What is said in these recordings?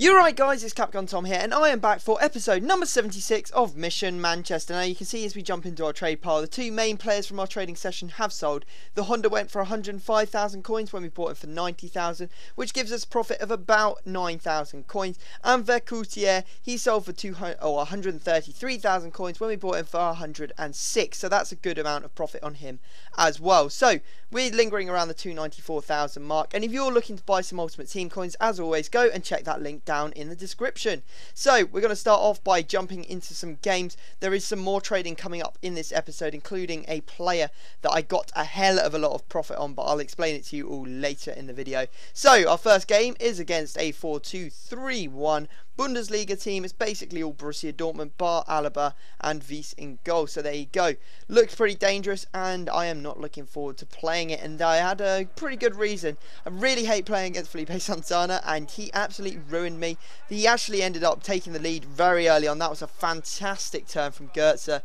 You're right guys, it's Capcom Tom here and I am back for episode number 76 of Mission Manchester. Now you can see as we jump into our trade pile, the two main players from our trading session have sold. The Honda went for 105,000 coins when we bought it for 90,000, which gives us a profit of about 9,000 coins. And Vercoutier, he sold for 133,000 coins when we bought him for 106, so that's a good amount of profit on him as well. So we're lingering around the 294,000 mark, and if you're looking to buy some Ultimate Team coins, as always, go and check that link down in the description. So we're going to start off by jumping into some games. There is some more trading coming up in this episode, including a player that I got a hell of a lot of profit on, but I'll explain it to you all later in the video. So our first game is against a 4-2-3-1 Bundesliga team. It's basically all Borussia Dortmund, bar Alaba and Wies in goal. So there you go. Looks pretty dangerous, and I am not looking forward to playing it. And I had a pretty good reason. I really hate playing against Felipe Santana, and he absolutely ruined me. He actually ended up taking the lead very early on. That was a fantastic turn from Goetze.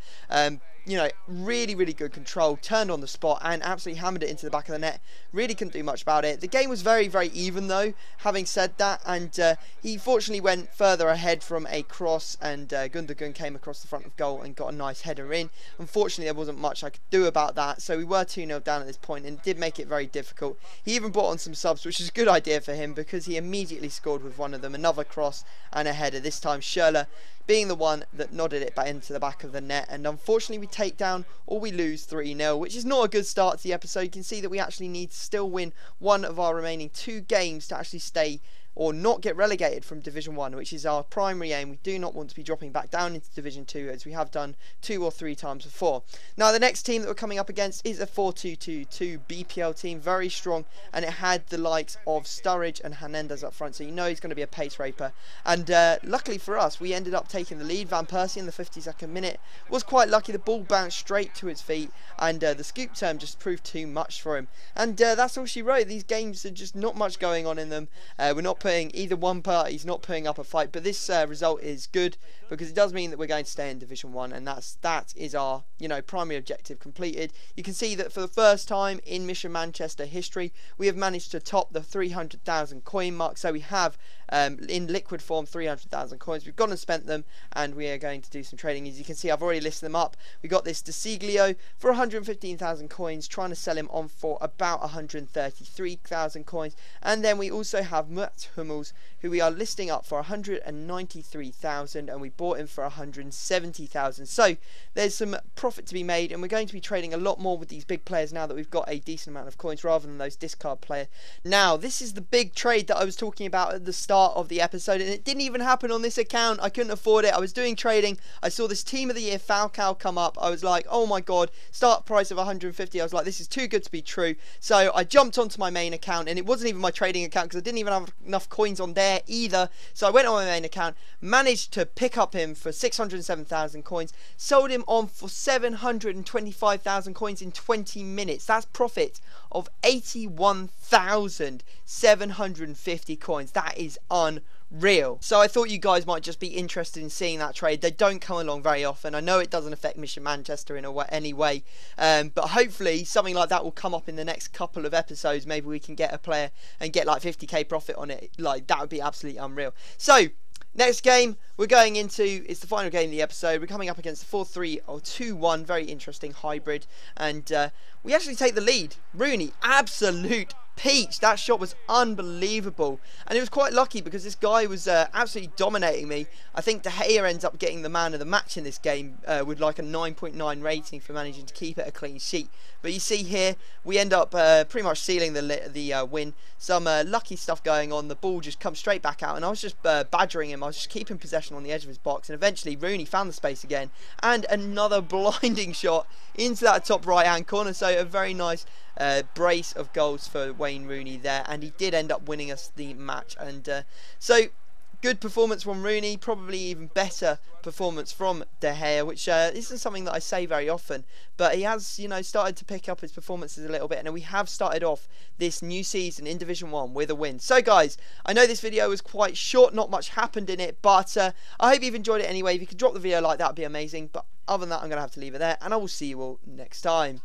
You know, really good control, turned on the spot and absolutely hammered it into the back of the net. Really couldn't do much about it. The game was very even though, having said that, and he fortunately went further ahead from a cross, and Gundogan came across the front of goal and got a nice header in. Unfortunately, there wasn't much I could do about that, so we were 2-0 down at this point, and it did make it very difficult. He even brought on some subs, which is a good idea for him because he immediately scored with one of them, another cross and a header, this time Schürrle being the one that nodded it back into the back of the net. And unfortunately we take down or we lose 3-0, which is not a good start to the episode. You can see that we actually need to still win one of our remaining 2 games to actually stay or not get relegated from Division 1, which is our primary aim. We do not want to be dropping back down into Division 2 as we have done 2 or 3 times before. Now the next team that we're coming up against is a 4-2-2-2 BPL team, very strong, and it had the likes of Sturridge and Hernandez up front, so you know he's going to be a pace raper. And luckily for us, we ended up taking the lead. Van Persie in the 52nd minute was quite lucky. The ball bounced straight to his feet, and the scoop term just proved too much for him. And that's all she wrote. These games are just not much going on in them. We're not putting, either one party's not putting up a fight, but this result is good because it does mean that we're going to stay in Division 1, and that is our, you know, primary objective completed. You can see that for the first time in Mission Manchester history, we have managed to top the 300,000 coin mark. So we have in liquid form 300,000 coins. We've gone and spent them, and we are going to do some trading. As you can see, I've already listed them up. We got this De Siglio for 115,000 coins, trying to sell him on for about 133,000 coins, and then we also have Mats Hummels, who we are listing up for 193,000, and we bought him for 170,000. So there's some profit to be made, and we're going to be trading a lot more with these big players now that we've got a decent amount of coins rather than those discard players. Now this is the big trade that I was talking about at the start of the episode, and it didn't even happen on this account. I couldn't afford it. I was doing trading. I saw this Team of the Year Falcao come up. I was like, oh my god, start price of 150. I was like, this is too good to be true. So I jumped onto my main account, and it wasn't even my trading account because I didn't even have enough coins on there either. So I went on my main account, managed to pick up him for 607,000 coins, sold him on for 725,000 coins in 20 minutes. That's profit of 81,750 coins. That is unreal. So I thought you guys might just be interested in seeing that trade. They don't come along very often. I know it doesn't affect Mission Manchester in any way, but hopefully something like that will come up in the next couple of episodes. Maybe we can get a player and get like 50k profit on it. Like, that would be absolutely unreal. So next game we're going into is the final game of the episode. We're coming up against the 4-3-2-1, very interesting hybrid, and we actually take the lead. Rooney, absolute peach. That shot was unbelievable, and it was quite lucky because this guy was absolutely dominating me. I think De Gea ends up getting the man of the match in this game with like a 9.9 rating for managing to keep it a clean sheet. But you see here, we end up pretty much sealing the win. Some lucky stuff going on. The ball just comes straight back out, and I was just badgering him. I was just keeping possession on the edge of his box, and eventually Rooney found the space again, and another blinding shot into that top right hand corner. So a very nice brace of goals for Wayne Rooney there, and he did end up winning us the match. And so good performance from Rooney, probably even better performance from De Gea, which isn't something that I say very often, but he has, you know, started to pick up his performances a little bit, and we have started off this new season in Division 1 with a win. So guys, I know this video was quite short, not much happened in it, but I hope you've enjoyed it anyway. If you could drop the video like that, would be amazing. But other than that, I'm going to have to leave it there, and I will see you all next time.